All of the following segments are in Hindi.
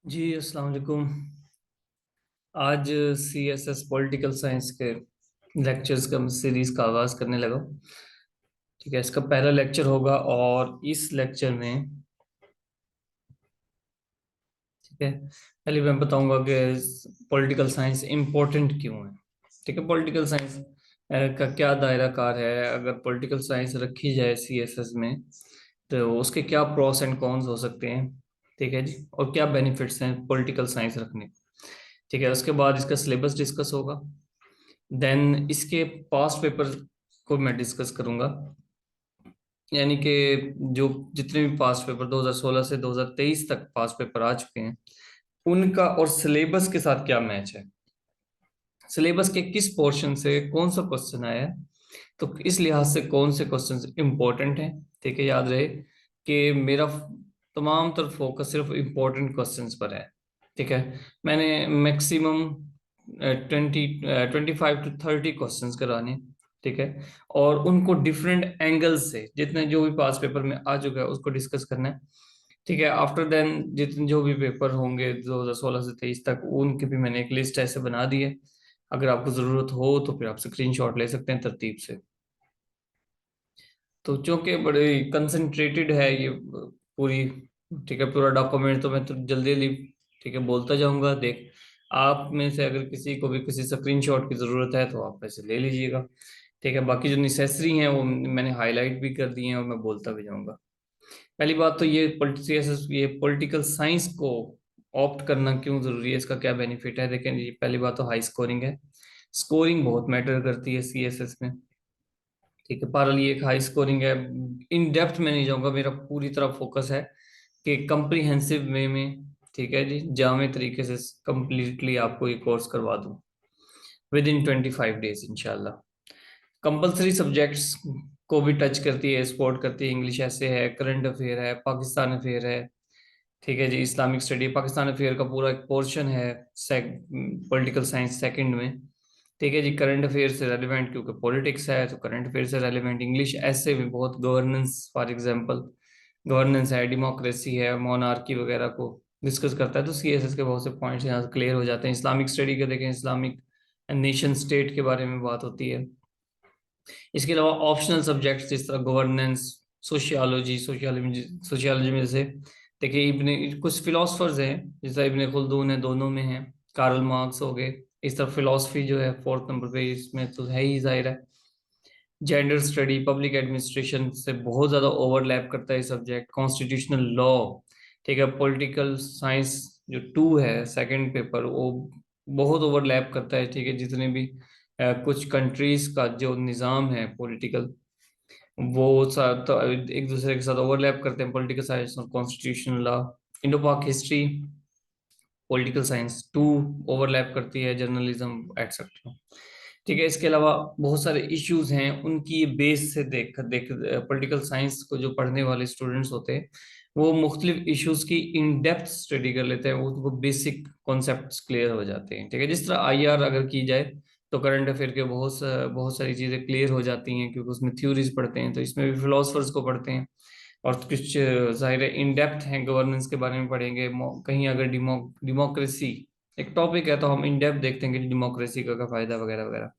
जी अस्सलाम वालेकुम। आज सीएसएस पॉलिटिकल साइंस के लेक्चर्स का सीरीज का आगाज करने लगा। ठीक है, इसका पहला लेक्चर होगा और इस लेक्चर में ठीक है पहले मैं बताऊंगा कि पॉलिटिकल साइंस इम्पोर्टेंट क्यों है। ठीक है, पॉलिटिकल साइंस का क्या दायरा कार है। अगर पॉलिटिकल साइंस रखी जाए सीएसएस में तो उसके क्या प्रोस एंड कॉन्स हो सकते हैं। ठीक है जी, और क्या बेनिफिट्स हैं पॉलिटिकल साइंस रखने। ठीक है, उसके बाद इसका सिलेबस डिस्कस होगा। देन इसके पास्ट पेपर को मैं डिस्कस करूंगा, यानी कि जो जितने भी पास्ट पेपर 2016 से 2023 तक पास्ट पेपर आ चुके हैं उनका और सिलेबस के साथ क्या मैच है, सिलेबस के किस पोर्शन से कौन सा क्वेश्चन आया है, तो इस लिहाज से कौन से क्वेश्चन इंपॉर्टेंट हैं। ठीक है, याद रहे कि मेरा तमाम तर फोकस सिर्फ इंपॉर्टेंट क्वेश्चंस पर है। ठीक है, मैंने मैक्सिमम 25 to 30 क्वेश्चंस कराने। ठीक है, और उनको डिफरेंट एंगल से जितने जो भी पास पेपर में आ चुका है उसको डिस्कस करना है। ठीक है, आफ्टर देन जितने जो भी पेपर होंगे 2016 से 23 तक उनकी भी मैंने एक लिस्ट ऐसे बना दी है। अगर आपको ज़रूरत हो तो फिर आप स्क्रीनशॉट ले सकते हैं तरतीब से। तो चूंकि बड़े कंसंट्रेटेड है ये पूरी, ठीक है, पूरा डॉक्यूमेंट, तो मैं तो जल्दी जल्दी ठीक है बोलता जाऊंगा। देख, आप में से अगर किसी को भी किसी स्क्रीनशॉट की ज़रूरत है तो आप ऐसे ले लीजिएगा। ठीक है, बाकी जो नेसेसरी हैं वो मैंने हाईलाइट भी कर दिए हैं और मैं बोलता भी जाऊंगा। पहली बात तो ये पॉलिटिकल साइंस को ऑप्ट करना क्यों जरूरी है, इसका क्या बेनिफिट है। देखें जी, पहली बात तो हाई स्कोरिंग है। स्कोरिंग बहुत मैटर करती है सीएसएस में। ठीक है, पारल ये एक हाई स्कोरिंग है। इन डेप्थ में नहीं जाऊंगा, मेरा पूरी तरह फोकस है कि कंप्रीहेंसिव वे में, ठीक है जी, जामे तरीके से कंप्लीटली आपको ये कोर्स करवा दूं विद इन 25 डेज इंशाल्लाह। कंपलसरी सब्जेक्ट्स को भी टच करती है, सपोर्ट करती है। इंग्लिश ऐसे है, करंट अफेयर है, पाकिस्तान अफेयर है। ठीक है जी, इस्लामिक स्टडी, पाकिस्तान अफेयर का पूरा एक पोर्शन है पॉलिटिकल साइंस सेकंड में। ठीक है जी, करंट अफेयर से रेलिवेंट क्योंकि पॉलिटिक्स है तो करंट अफेयर से रेलिवेंट। इंग्लिश ऐसे भी बहुत, गवर्नेंस फॉर एग्जांपल, गवर्नेंस है, डेमोक्रेसी है, मोनार्की वगैरह को डिस्कस करता है। तो सीएसएस के बहुत से पॉइंट्स यहाँ से क्लियर हो जाते हैं। इस्लामिक स्टडी के देखें, इस्लामिक नेशन स्टेट के बारे में बात होती है। इसके अलावा ऑप्शनल सब्जेक्ट्स जिस तरह गवर्नेंस, सोशियोलॉजी, सोशियोलॉजी में जैसे देखिए इब्ने कुछ फिलोसफर्स हैं जैसे इब्ने खुल्दून है, दोनों में है। कार्ल मार्क्स हो गए। इस तरह फिलोसफी जो है फोर्थ नंबर पे, इसमें तो है ही जाहिर है। जेंडर स्टडी, पब्लिक एडमिनिस्ट्रेशन से बहुत ज़्यादा ओवरलैप करता है सब्जेक्ट। कॉन्स्टिट्यूशनल लॉ, ठीक है, पॉलिटिकल साइंस जो टू है सेकंड पेपर, वो बहुत ओवरलैप करता है। ठीक है, जितने भी कुछ कंट्रीज का जो निज़ाम है पॉलिटिकल, वो तो एक दूसरे के साथ ओवरलैप करते हैं। पॉलिटिकल साइंस और constitutional law, Indo Pak history, political science too overlap करती है, जर्नलिज्म एक्सेट्रा। ठीक है, इसके अलावा बहुत सारे इश्यूज हैं, उनकी बेस से देख देख पॉलिटिकल साइंस को जो पढ़ने वाले स्टूडेंट्स होते हैं वो मुख्तलिफ इश्यूज की इन डेप्थ स्टडी कर लेते हैं, उनको बेसिक कॉन्सेप्ट्स क्लियर हो जाते हैं। ठीक है, जिस तरह आईआर अगर की जाए तो करंट अफेयर के बहुत सारी चीज़ें क्लियर हो जाती हैं क्योंकि उसमें थ्योरीज पढ़ते हैं, तो इसमें भी फिलोसफर्स को पढ़ते हैं। और कुछ जाहिर है इन डेप्थ हैं, गवर्नेंस के बारे में पढ़ेंगे। कहीं अगर डेमोक्रेसी एक टॉपिक है तो हम इन डेप्थ देखते हैं कि डेमोक्रेसी का क्या फायदा वगैरह वगैरह।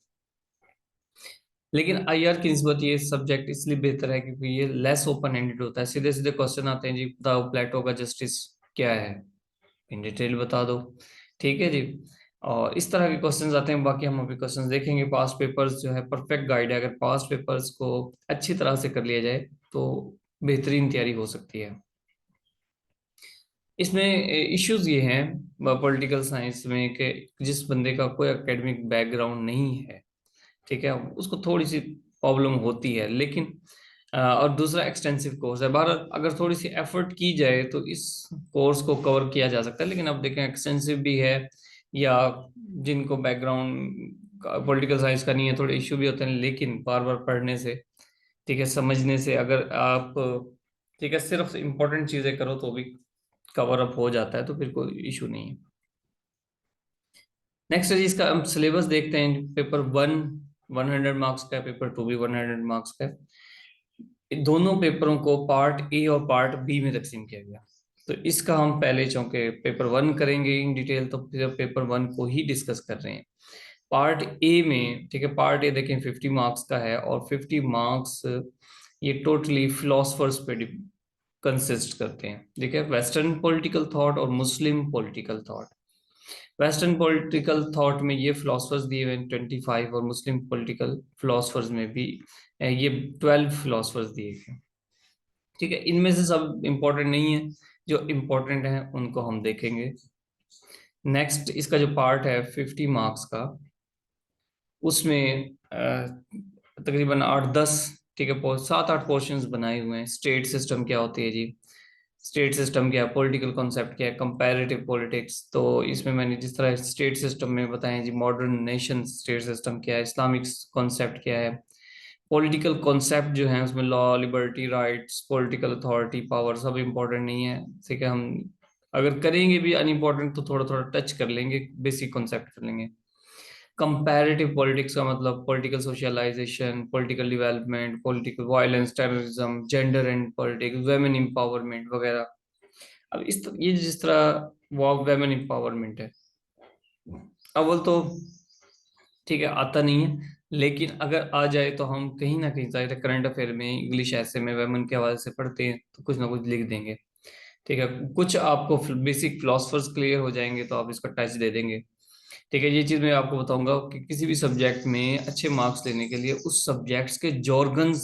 लेकिन आईआर की निस्बत ये सब्जेक्ट इसलिए बेहतर है क्योंकि ये लेस ओपन एंडेड होता है। सीधे सीधे क्वेश्चन आते हैं जी, बताओ प्लेटो का जस्टिस क्या है, इन डिटेल बता दो। ठीक है जी, और इस तरह के क्वेश्चंस आते हैं। बाकी हम अभी क्वेश्चंस देखेंगे। पास्ट पेपर्स जो है परफेक्ट गाइड है, अगर पास्ट पेपर्स को अच्छी तरह से कर लिया जाए तो बेहतरीन तैयारी हो सकती है। इसमें इश्यूज ये हैं पॉलिटिकल साइंस में कि जिस बंदे का कोई एकेडमिक बैकग्राउंड नहीं है, ठीक है, उसको थोड़ी सी प्रॉब्लम होती है। लेकिन और दूसरा एक्सटेंसिव कोर्स है। भारत अगर थोड़ी सी एफर्ट की जाए तो इस कोर्स को कवर किया जा सकता है। लेकिन अब देखें एक्सटेंसिव भी है, या जिनको बैकग्राउंड पॉलिटिकल साइंस का नहीं है, थोड़े इश्यू भी होते हैं। लेकिन बार बार पढ़ने से, ठीक है, समझने से, अगर आप ठीक है सिर्फ इम्पोर्टेंट चीज़ें करो तो भी कवर अप हो जाता है, तो फिर कोई इशू नहीं है। नेक्स्ट है जी, इसका हम सिलेबस देखते हैं। पेपर वन 100 मार्क्स का है, पेपर टू भी 100 मार्क्स का है। दोनों पेपरों को पार्ट ए और पार्ट बी में तकसीम किया गया। तो इसका हम पहले चूंकि पेपर 1 करेंगे इन डिटेल, तो फिर पेपर 1 को ही डिस्कस कर रहे हैं। पार्ट ए में, ठीक है, पार्ट ए देखें 50 मार्क्स का है, और 50 मार्क्स ये टोटली फिलोसफर्स पे कंसिस्ट करते हैं। देखिए, वेस्टर्न पॉलिटिकल थॉट और मुस्लिम political thought. Western political thought में ये फिलोसफर्स दिए हुए हैं 25, और मुस्लिम पॉलिटिकल फिलोसफर्स में भी ये 12 फिलोसफर्स दिए गए हैं। ठीक है, इनमें से सब इंपॉर्टेंट नहीं है, जो इंपॉर्टेंट है उनको हम देखेंगे। नेक्स्ट इसका जो पार्ट है 50 मार्क्स का, उसमें तकरीबन 8-10, ठीक है, 7-8 पोर्शंस बनाए हुए हैं। स्टेट सिस्टम क्या होती है जी, स्टेट सिस्टम क्या है, पॉलिटिकल कॉन्सेप्ट क्या है, कंपैरेटिव पॉलिटिक्स। तो इसमें मैंने जिस तरह स्टेट सिस्टम में बताया जी, मॉडर्न नेशन स्टेट सिस्टम क्या है, इस्लामिक कॉन्सेप्ट क्या है, पॉलिटिकल कॉन्सेप्ट जो है उसमें law, liberty, rights, political authority, power, सब इम्पोर्टेंट नहीं है। ठीक है, हम अगर करेंगे भी अनइम्पोर्टेंट तो थोड़ा थोड़ा टच कर लेंगे, बेसिक कॉन्सेप्ट कर लेंगे। कंपैरेटिव पॉलिटिक्स का मतलब political socialization, political development, political violence, terrorism, gender and politics, women empowerment वगैरह। अब ये जिस तरह वो वेमेन एम्पावरमेंट है, अव्वल तो ठीक है आता नहीं है, लेकिन अगर आ जाए तो हम कहीं ना कहीं जाहिर करंट अफेयर में, इंग्लिश ऐसे में वेमेन के हवाले से पढ़ते हैं तो कुछ ना कुछ लिख देंगे। ठीक है, कुछ आपको बेसिक फिलोसफर्स क्लियर हो जाएंगे तो आप इसका टच दे देंगे। ठीक है, ये चीज मैं आपको बताऊंगा कि किसी भी सब्जेक्ट में अच्छे मार्क्स लेने के लिए उस सब्जेक्ट्स के जॉर्गन्स,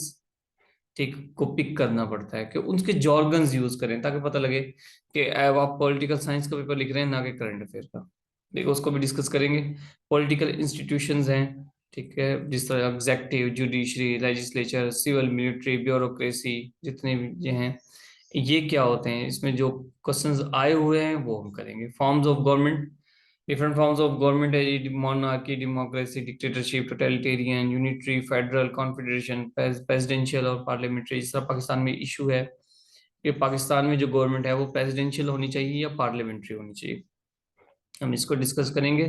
ठीक, को पिक करना पड़ता है, कि उनके जॉर्गन्स यूज करें ताकि पता लगे कि अब आप पॉलिटिकल साइंस का पेपर लिख रहे हैं ना कि करंट अफेयर का। देखो, उसको भी डिस्कस करेंगे। पॉलिटिकल इंस्टीट्यूशंस हैं, ठीक है, जिस तरह executive, judiciary, legislature, civil, military, bureaucracy, जितने भी ये हैं, ये क्या होते हैं, इसमें जो क्वेश्चंस आए हुए हैं वो हम करेंगे। Forms of government, different forms of government है, monarchy, democracy, dictatorship, totalitarian, unitary, federal, confederation, presidential और पार्लियामेंट्री। जिस तरह पाकिस्तान में इशू है कि पाकिस्तान में जो गवर्नमेंट है वो प्रेसिडेंशियल होनी चाहिए या पार्लियामेंट्री होनी चाहिए, हम इसको डिस्कस करेंगे।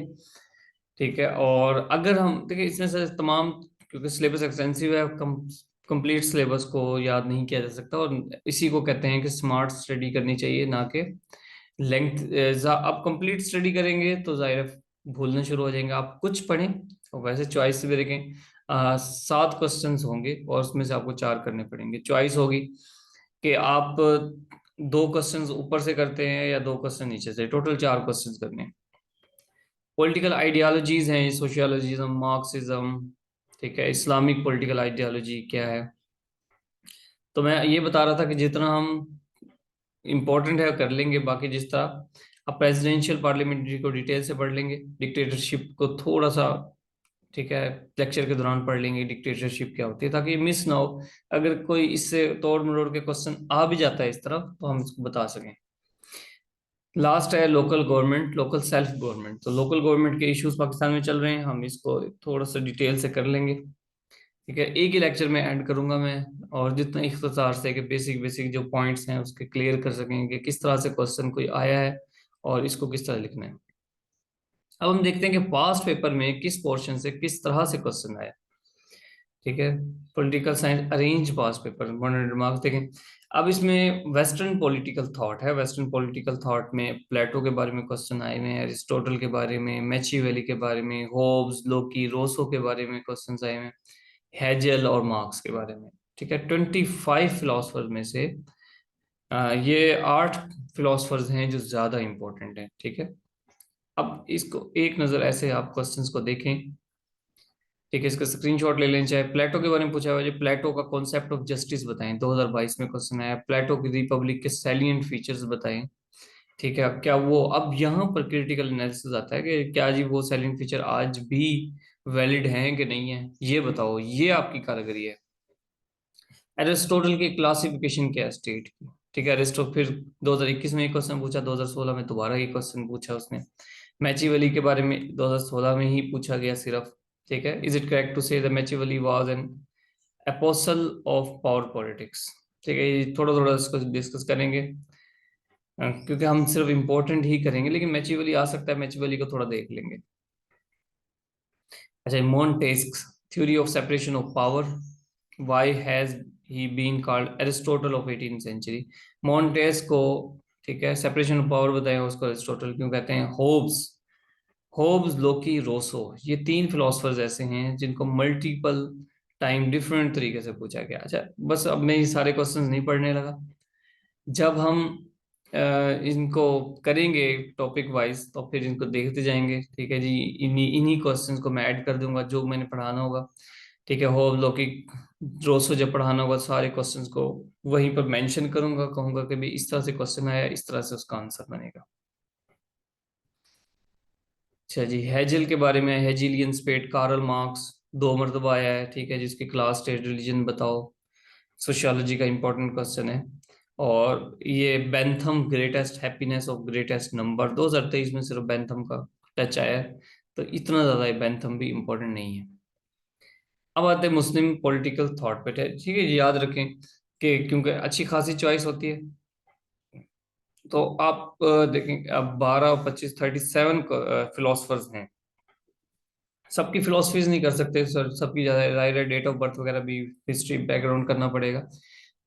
ठीक है, और अगर हम देखिए इसमें से तमाम, क्योंकि सिलेबस एक्सटेंसिव है, कंप्लीट सिलेबस को याद नहीं किया जा सकता, और इसी को कहते हैं कि स्मार्ट स्टडी करनी चाहिए, ना कि लेंथ। आप कंप्लीट स्टडी करेंगे तो जाहिर है भूलना शुरू हो जाएंगे। आप कुछ पढ़ें, और वैसे चॉइस से भी देखें, 7 क्वेश्चंस होंगे और उसमें से आपको 4 करने पड़ेंगे। चॉइस होगी कि आप 2 क्वेश्चंस ऊपर से करते हैं या 2 क्वेश्चन नीचे से, टोटल 4 क्वेश्चंस करने हैं। पॉलिटिकल आइडियोलॉजीज हैं, सोशियोलॉजिज्म, मार्क्सिज्म, ठीक है, इस्लामिक पॉलिटिकल आइडियोलॉजी क्या है। तो मैं ये बता रहा था कि जितना हम इम्पोर्टेंट है कर लेंगे, बाकी जिस तरह आप प्रेसिडेंशियल पार्लियामेंट्री को डिटेल से पढ़ लेंगे, डिक्टेटरशिप को थोड़ा सा, ठीक है, लेक्चर के दौरान पढ़ लेंगे डिक्टेटरशिप क्या होती है, ताकि मिस ना हो। अगर कोई इससे तोड़ मरोड़ के क्वेश्चन आ भी जाता है इस तरफ तो हम इसको बता सकें। लास्ट है local government, local self government. तो लोकल गवर्नमेंट के इश्यूज पाकिस्तान में चल रहे हैं, हम इसको थोड़ा सा डिटेल से कर लेंगे। ठीक है, एक ही लेक्चर में ऐड करूंगा मैं, और जितना इख्तिसार से कि बेसिक बेसिक जो पॉइंट्स हैं उसके क्लियर कर सकेंगे किस तरह से क्वेश्चन कोई आया है और इसको किस तरह लिखना है। अब हम देखते हैं कि पास्ट पेपर में किस पोर्शन से किस तरह से क्वेश्चन आया। ठीक है, political science arrange past paper 100 marks देखें। अब इसमें वेस्टर्न पॉलिटिकल थॉट है। वेस्टर्न पॉलिटिकल थॉट में प्लेटो के बारे में क्वेश्चन आए हुए हैं, एरिस्टोटल के बारे में, मैचिवेली के बारे में, होब्स, लोकी, रोसो के बारे में क्वेश्चन आए हुए हैं, हेजल और मार्क्स के बारे में। ठीक है, 25 फिलोसफर में से ये 8 फिलोसफर्स हैं जो ज्यादा इंपॉर्टेंट हैं। ठीक है, अब इसको एक नजर ऐसे आप क्वेश्चंस को देखें। ठीक है, इसका स्क्रीनशॉट ले लें। चाहे प्लेटो के बारे में पूछा हुआ है, प्लेटो का कॉन्सेप्ट ऑफ जस्टिस बताएं, 2022 में क्वेश्चन आया। प्लेटो की रिपब्लिक के सैलिएंट फीचर्स बताएं। ठीक है, क्या वो, अब यहाँ पर क्रिटिकल एनालिसिस आता है कि क्या जी वो सैलिएंट फीचर आज भी वैलिड हैं कि नहीं है, ये बताओ, ये आपकी कारीगरी है। एरिस्टोटल की क्लासिफिकेशन क्या है स्टेट की। ठीक है, एरिस्टो फिर 2021 में एक क्वेश्चन पूछा, 2016 में दोबारा एक क्वेश्चन पूछा उसने। मैचिवेली के बारे में 2016 में ही पूछा गया सिर्फ। ठीक है, is it correct to say the Machiavelli was an apostle of power politics. ठीक है, ये थोड़ा थोड़ा इसको डिस्कस करेंगे, क्योंकि हम सिर्फ इंपॉर्टेंट ही करेंगे, लेकिन मैचिवेली आ सकता है, मैचिवेली को थोड़ा देख लेंगे। अच्छा, Montesquieu theory of separation of power, why has he been called Aristotle of 18th century. Montesquieu को, ठीक है। सेपरेशन ऑफ पावर बताया उसको अरिस्टोटल क्यों कहते हैं। होब्स, होब्स, लोकी, रोसो, ये तीन फिलोसफर्स ऐसे हैं जिनको मल्टीपल टाइम डिफरेंट तरीके से पूछा गया। अच्छा, बस अब मैं ये सारे क्वेश्चंस नहीं पढ़ने लगा। जब हम इनको करेंगे टॉपिक वाइज तो फिर इनको देखते जाएंगे, ठीक है जी। इन्हीं इन्हीं क्वेश्चंस को मैं ऐड कर दूंगा जो मैंने पढ़ाना होगा, ठीक है। होप लौकिक रोज जब पढ़ाना होगा सारे क्वेश्चंस को वहीं पर मेंशन करूंगा, कहूंगा कि भाई इस तरह से क्वेश्चन आया, इस तरह से उसका आंसर बनेगा। अच्छा जी, हेजल के बारे में, हेजिलियन स्पेट, कार्ल मार्क्स, 2 मरतबा आया है, ठीक है। जिसकी क्लास, स्टेट, रिलीजन बताओ, सोशियोलॉजी का इंपॉर्टेंट क्वेश्चन है। और ये Bentham, greatest happiness of greatest number, 2023 में सिर्फ बेंथम का टच आया है, तो इतना ज्यादा ये बेंथम भी इंपॉर्टेंट नहीं है। अब आते हैं मुस्लिम पॉलिटिकल थॉट पे, ठीक है जी। याद रखें कि क्योंकि अच्छी खासी चॉइस होती है, तो आप देखें अब 12 25 37 फिलोसफर्स हैं। सबकी फिलोसफीज नहीं कर सकते सर, सबकी ज्यादा डेट ऑफ बर्थ वगैरह भी, हिस्ट्री बैकग्राउंड करना पड़ेगा।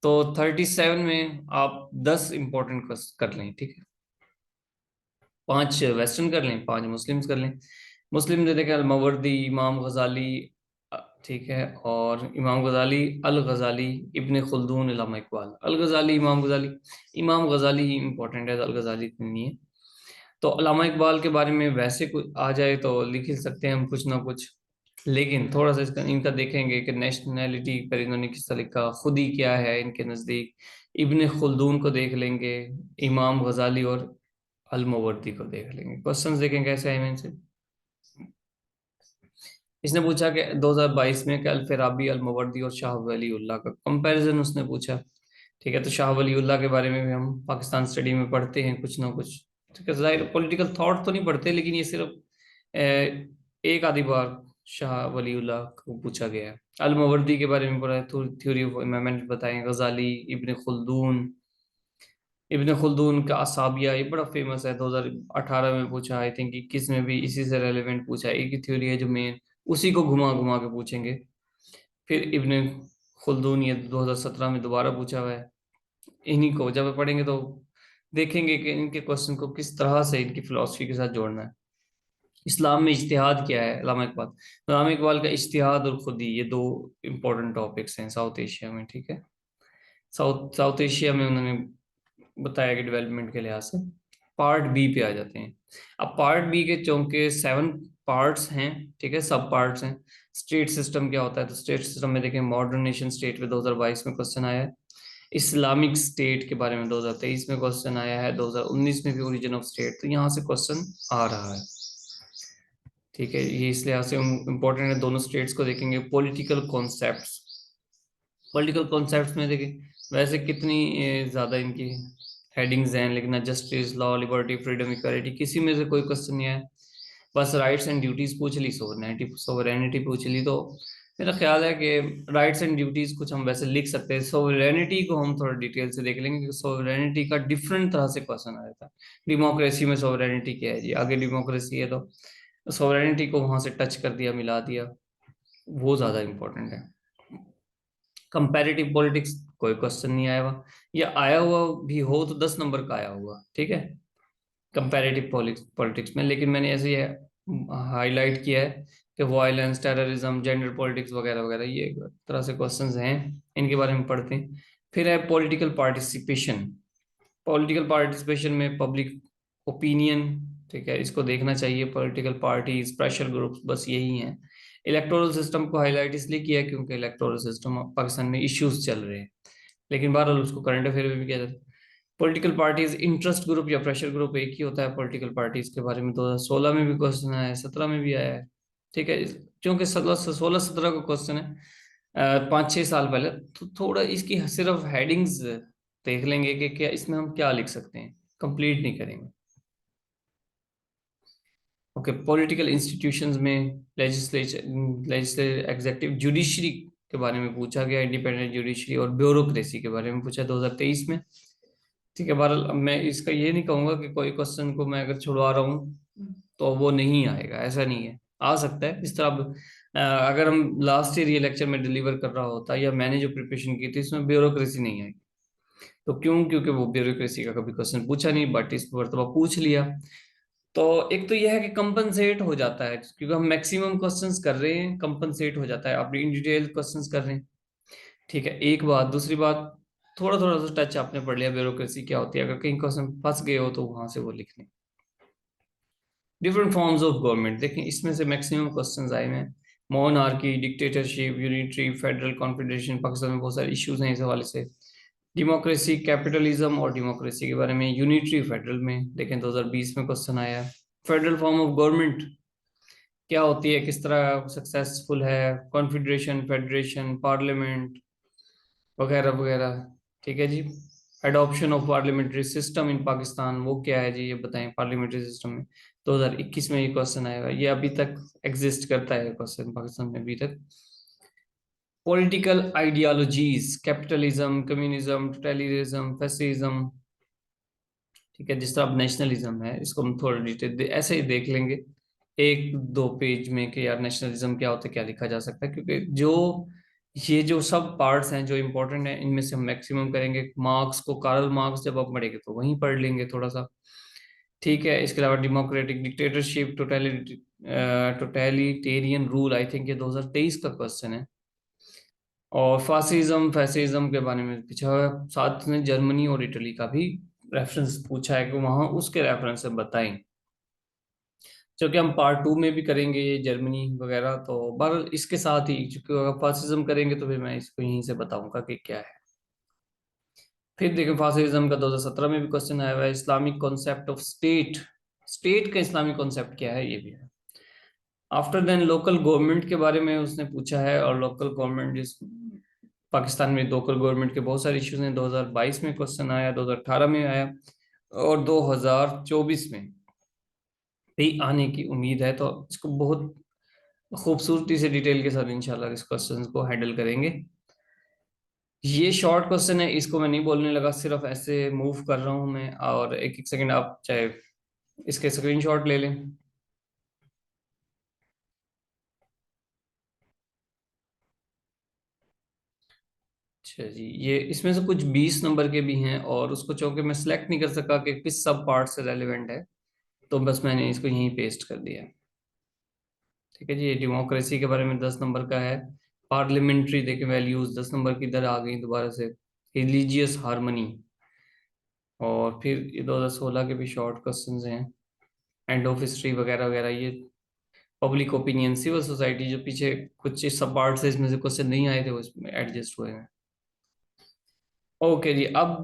तो 37 में आप 10 इंपॉर्टेंट कर लें, ठीक है। 5 वेस्टर्न कर लें, 5 मुस्लिम्स कर लें। मुस्लिम दे देखें, अलमवर्दी, इमाम गजाली, ठीक है। और इमाम गजाली, अल गजाली, इब्न खुल्दून, इल्लामा इकबाल। अल गजाली, इमाम गजाली, इमाम गजाली ही इंपॉर्टेंट है, अल गजाली इतनी नहीं है। तो अल्लामा इकबाल के बारे में वैसे कुछ आ जाए तो लिख ही सकते हैं हम कुछ ना कुछ, लेकिन थोड़ा सा इसका इनका देखेंगे कि नेशनैलिटी पर इन्होंने किस तरह का खुदी क्या है इनके नज़दीक। इब्न खुल्दून को देख लेंगे, इमाम गजाली और अलमोवर्दी को देख लेंगे। क्वेश्चंस देखेंगे कैसे आए हैं इनसे। इसने पूछा कि 2022 में कि अल-फराबी, अल-मावर्दी और शाह वलीउल्लाह का कंपैरिजन उसने पूछा, ठीक है। तो शाह वलीउल्लाह के बारे में भी हम पाकिस्तान स्टडी में पढ़ते हैं कुछ ना कुछ, ठीक है। जाहिर पॉलिटिकल थॉट तो नहीं पढ़ते, लेकिन ये सिर्फ एक आधी बार शाह वलीउल्लाह को पूछा गया है। अल-मावर्दी के बारे में पढ़ा, थ्योरी ऑफ इमामत बताएं, गजाली, इब्न खुल्दून। इब्न खुल्दून का असाबिया ये बड़ा फेमस है, 2018 में पूछा, आई थिंक 21 में भी इसी से रेलेवेंट पूछा। एक ही थ्योरी है जो मेन, उसी को घुमा घुमा के पूछेंगे। फिर इब्न खुल्दून ये 2017 में दोबारा पूछा हुआ है। इन्हीं को जब पढ़ेंगे तो देखेंगे कि इनके क्वेश्चन को किस तरह से इनकी फिलॉसफी के साथ जोड़ना है। इस्लाम में इज्तिहाद क्या है, अल्लामा इकबाल का इज्तिहाद और खुदी, ये 2 इंपॉर्टेंट टॉपिक्स हैं साउथ एशिया में, ठीक है। साउथ साउथ एशिया में उन्होंने बताया कि डेवलपमेंट के लिहाज से। पार्ट बी पे आ जाते हैं। अब पार्ट बी के चूंकि 7 पार्ट्स हैं, ठीक है, सब पार्ट्स हैं। स्टेट सिस्टम क्या होता है, तो स्टेट सिस्टम में देखें, मॉडर्न नेशन स्टेट में 2022 में क्वेश्चन आया है। इस्लामिक स्टेट के बारे में 2023 में क्वेश्चन आया है, 2019 में भी ओरिजिन ऑफ स्टेट, तो यहाँ से क्वेश्चन आ रहा है, ठीक है। ये इस लिहाज से इम्पोर्टेंट है, दोनों स्टेट्स को देखेंगे। पॉलिटिकल कॉन्सेप्ट्स, पॉलिटिकल कॉन्सेप्ट्स में देखें वैसे कितनी ज्यादा इनकी हेडिंग्स हैं, लेकिन ना justice, law, liberty, freedom, equality, किसी में से कोई क्वेश्चन नहीं आया। बस राइट्स एंड ड्यूटीज पूछ ली, सोवरेनिटी पूछ ली। तो मेरा ख्याल है कि राइट्स एंड ड्यूटीज कुछ हम वैसे लिख सकते हैं। सोवरेनिटी को हम थोड़ा डिटेल से देख लेंगे, क्योंकि सोवरेनिटी का डिफरेंट तरह से क्वेश्चन आया था। डेमोक्रेसी में सोवरेनिटी क्या है जी, आगे डेमोक्रेसी है तो सोवरेनिटी को वहां से टच कर दिया, मिला दिया, वो ज्यादा इंपॉर्टेंट है। कंपैरेटिव पॉलिटिक्स कोई क्वेश्चन नहीं आया हुआ, या आया हुआ भी हो तो 10 नंबर का आया हुआ, ठीक है, कंपैरेटिव पॉलिटिक्स में। लेकिन मैंने ऐसे हाईलाइट किया है कि वायलेंस, टेररिज्म, जेंडर पॉलिटिक्स वगैरह वगैरह, ये एक तरह से क्वेश्चंस हैं, इनके बारे में पढ़ते हैं। फिर है पॉलिटिकल पार्टिसिपेशन। पॉलिटिकल पार्टिसिपेशन में पब्लिक ओपिनियन, ठीक है, इसको देखना चाहिए। पॉलिटिकल पार्टीज, प्रेशर ग्रुप्स, बस यही हैं। इलेक्टोरल सिस्टम को हाईलाइट इसलिए किया क्योंकि इलेक्टोरल सिस्टम पाकिस्तान में इश्यूज चल रहे हैं, लेकिन बहरहाल उसको करंट अफेयर में भी किया जाता है। पॉलिटिकल पार्टीज, इंटरेस्ट ग्रुप या प्रेशर ग्रुप एक ही होता है। पॉलिटिकल पार्टीज के बारे में 2016 में भी क्वेश्चन आया है, 17 में भी आया है, ठीक है। क्योंकि 16 17 का क्वेश्चन है 5 6 साल पहले, तो थोड़ा इसकी सिर्फ हेडिंग्स देख लेंगे कि क्या इसमें हम क्या लिख सकते हैं, कंप्लीट नहीं करेंगे। ओके, पॉलिटिकल इंस्टीट्यूशंस में लेजिस्लेचर, एग्जेक्टिव, जुडिशरी के बारे में पूछा गया, इंडिपेंडेंट जुडिशरी और ब्यूरोक्रेसी के बारे में पूछा 2023 में, ठीक है। बहरहाल अब मैं इसका ये नहीं कहूंगा कि कोई क्वेश्चन को मैं अगर छुड़वा रहा हूँ तो वो नहीं आएगा, ऐसा नहीं है, आ सकता है। इस तरह अब, अगर हम लास्ट ईयर ये लेक्चर में डिलीवर कर रहा होता या मैंने जो प्रिपरेशन की थी इसमें ब्यूरोक्रेसी नहीं आएगी, तो क्यों? क्योंकि वो ब्यूरोक्रेसी का कभी क्वेश्चन पूछा नहीं, बट इस मरतबा पूछ लिया। तो एक तो यह है कि कंपनसेट हो जाता है, क्योंकि हम मैक्सिमम क्वेश्चंस कर रहे हैं, कंपनसेट हो जाता है, आप इन डिटेल क्वेश्चंस कर रहे हैं। ठीक है, एक बात। दूसरी बात, थोड़ा थोड़ा सा टच आपने पढ़ लिया ब्यूरोक्रेसी क्या होती है, अगर कहीं क्वेश्चन फंस गए हो तो वहां से वो लिख लें। डिफरेंट फॉर्म्स ऑफ गवर्नमेंट देखें, इसमें से मैक्सिमम क्वेश्चंस आए हैं। Monarchy, dictatorship, unitary, federal confederation, Pakistan में बहुत सारे इश्यूज हैं इस हवाले से। डेमोक्रेसी, कैपिटलिज्म और डेमोक्रेसी के बारे में, यूनिटरी फेडरल में देखें 2020 में क्वेश्चन आया है। फेडरल फॉर्म ऑफ गवर्नमेंट क्या होती है, किस तरह सक्सेसफुल है, कॉन्फेडरेशन, फेडरेशन, पार्लियामेंट वगैरह वगैरह। ठीक है जी। Adoption of parliamentary system in Pakistan, वो क्या है जी, ये बताएं। पार्लियामेंट्री सिस्टम में 2021 में ये क्वेश्चन आएगा, ये अभी तक एग्जिस्ट करता है क्वेश्चन पाकिस्तान में अभी तक। Political ideologies, capitalism, communism, totalitarianism, fascism. ठीक है, जिस तरह अब नेशनलिज्म है, इसको हम थोड़ा डिटेल ऐसे ही देख लेंगे एक दो पेज में कि यार नेशनलिज्म क्या होता है, क्या लिखा जा सकता है, क्योंकि जो ये जो सब पार्ट्स हैं जो इंपॉर्टेंट हैं, इनमें से हम मैक्सिमम करेंगे। मार्क्स को, कार्ल मार्क्स जब आप पढ़ेंगे तो वहीं पढ़ लेंगे थोड़ा सा। ठीक है, इसके अलावा democratic, dictatorship, totalitarian rule, I think ये 2023 का क्वेश्चन है। और फासिज्म, फैसिज्म के बारे में पूछा हुआ है। साथ में जर्मनी और इटली का भी रेफरेंस पूछा है कि वहां उसके रेफरेंस से बताएं, जो कि हम पार्ट 2 में भी करेंगे ये जर्मनी वगैरह। तो बहरहाल इसके साथ ही, चूंकि अगर फासिज्म करेंगे तो फिर मैं इसको यहीं से बताऊंगा कि क्या है। फिर देखिए, फासिज्म का 2017 में भी क्वेश्चन आया हुआ है। Islamic concept of state, state का इस्लामिक कॉन्सेप्ट क्या है, ये भी है। आफ्टर देन लोकल गवर्नमेंट के बारे में उसने पूछा है, और लोकल गवर्नमेंट जिस पाकिस्तान में लोकल गवर्नमेंट के बहुत सारे इश्यूज हैं। 2022 में क्वेश्चन आया, 2018 में आया, और 2024 में भी आने की उम्मीद है। तो इसको बहुत खूबसूरती से डिटेल के साथ इंशाल्लाह इस क्वेश्चन को हैंडल करेंगे। ये शॉर्ट क्वेश्चन है, इसको मैं नहीं बोलने लगा, सिर्फ ऐसे मूव कर रहा हूं मैं। और एक एक सेकंड आप चाहे इसके स्क्रीनशॉट ले लें। अच्छा जी, ये इसमें से कुछ 20 नंबर के भी हैं, और उसको चूंकि मैं सिलेक्ट नहीं कर सका कि किस सब पार्ट से रेलिवेंट है, तो बस मैंने इसको यहीं पेस्ट कर दिया। ठीक है जी, डेमोक्रेसी के बारे में 10 नंबर का है। पार्लियामेंट्री देखे वैल्यूज 10 नंबर की इधर आ गई दोबारा से। रिलीजियस हार्मनी, और फिर ये 2016 के भी शॉर्ट क्वेश्चंस हैं। एंड ऑफ हिस्ट्री वगैरह वगैरह, ये पब्लिक ओपिनियन, सिविल सोसाइटी, जो पीछे कुछ सब पार्ट से इसमें से क्वेश्चन नहीं आए थे वो इसमें एडजस्ट हुए हैं। ओके जी, अब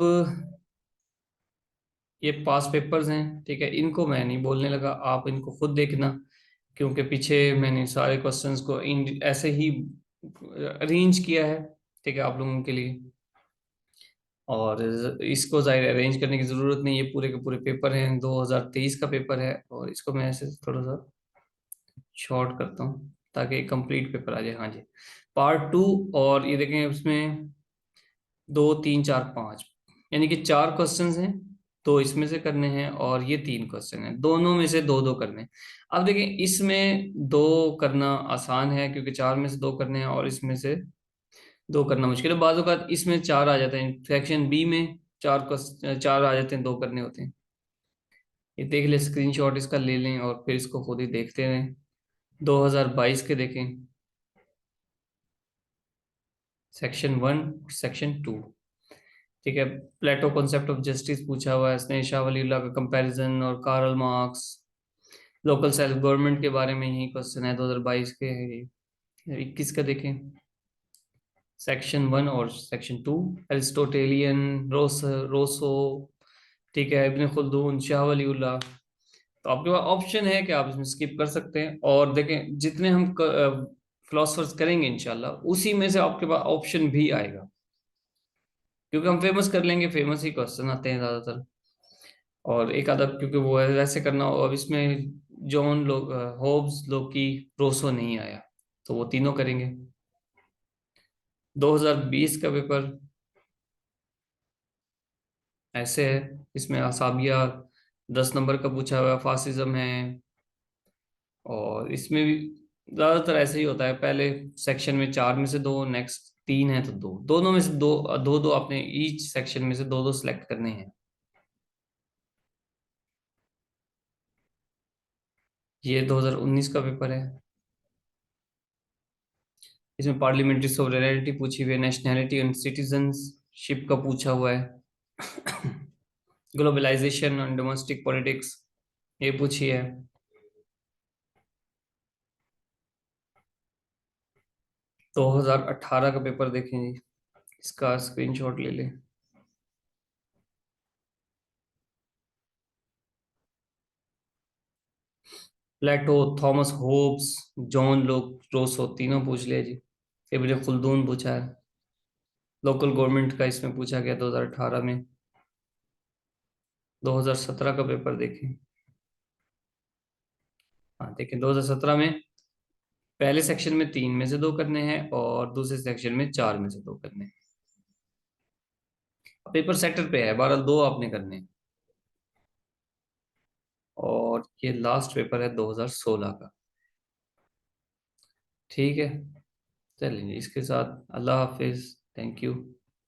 ये पास पेपर्स हैं। ठीक है, इनको मैं नहीं बोलने लगा, आप इनको खुद देखना, क्योंकि पीछे मैंने सारे क्वेश्चंस को इन ऐसे ही अरेंज किया है। ठीक है, आप लोगों के लिए। और इसको जाहिर अरेंज करने की ज़रूरत नहीं, ये पूरे के पूरे पेपर हैं, 2023 का पेपर है। और इसको मैं ऐसे थोड़ा सा शॉर्ट करता हूँ ताकि कंप्लीट पेपर आ जाए। हाँ जी, पार्ट 2। और ये देखें, उसमें 2 3 4 5, यानी कि 4 क्वेश्चंस हैं। दो इसमें से करने हैं, और ये 3 क्वेश्चन हैं, दोनों में से दो दो करने हैं। अब देखें, इसमें दो करना आसान है, क्योंकि 4 में से दो करने हैं, और इसमें से दो करना मुश्किल है। बाज़ औक़ात इसमें 4 आ जाते हैं, सेक्शन बी में 4 आ जाते हैं, दो करने होते हैं। ये देख ले, स्क्रीनशॉट इसका ले लें, और फिर इसको खुद ही देखते रहें। 2022 के देखें, सेक्शन 1, सेक्शन 2। ठीक है, प्लेटो कॉन्सेप्ट ऑफ जस्टिस पूछा हुआ है इसने, शाह वलीउल्लाह का कंपैरिजन, और Karl Marx. Local self government के बारे में यही क्वेश्चन है, 2022 के है ये। 21 का देखें, सेक्शन 1 और सेक्शन 2। एरिस्टोटेलियन, रोसो। ठीक है, इब्न खुल्दून, शाह वलीउल्लाह। तो आपके पास ऑप्शन है कि आप इसमें स्किप कर सकते हैं। और देखें, जितने हम फिलोसफर्स करेंगे इंशाल्लाह, उसी में से आपके पास ऑप्शन भी आएगा, क्योंकि हम फेमस कर लेंगे, फेमस ही क्वेश्चन आते हैं ज़्यादातर। और एक आधा क्योंकि वो है वैसे करना, और इसमें जॉन होब्स, लोकी, रोसो नहीं आया, तो वो तीनों करेंगे। 2020 का पेपर ऐसे है, इसमें असाबिया 10 नंबर का पूछा हुआ है, फासिज्म है। और इसमें भी ज़्यादातर ऐसे ही होता है, पहले सेक्शन में 4 में से दो, नेक्स्ट तीन है तो दो, दोनों में से दो दो दो आपने ईच सेक्शन में से दो दो सिलेक्ट करने हैं। ये 2019 का पेपर है। इसमें पार्लियामेंट्री सोवरेनिटी पूछी हुई है, नेशनैलिटी एंड सिटीजनशिप का पूछा हुआ है, ग्लोबलाइजेशन एंड डोमेस्टिक पॉलिटिक्स ये पूछी है। 2018 का पेपर देखें जी, इसका स्क्रीनशॉट ले लें। प्लेटो, थॉमस होब्स, जॉन लोक रोसो तीनों पूछ लिया जी। इब्न खुल्दून पूछा है। लोकल गवर्नमेंट का इसमें पूछा गया 2018 में। 2017 का पेपर देखें। हाँ देखें, 2017 में पहले सेक्शन में तीन में से दो करने हैं और दूसरे सेक्शन में चार में से दो करने हैं। पेपर सेक्टर पे है, 12 दो आपने करने हैं। और ये लास्ट पेपर है 2016 का। ठीक है, चलिए इसके साथ अल्लाह हाफिज, थैंक यू।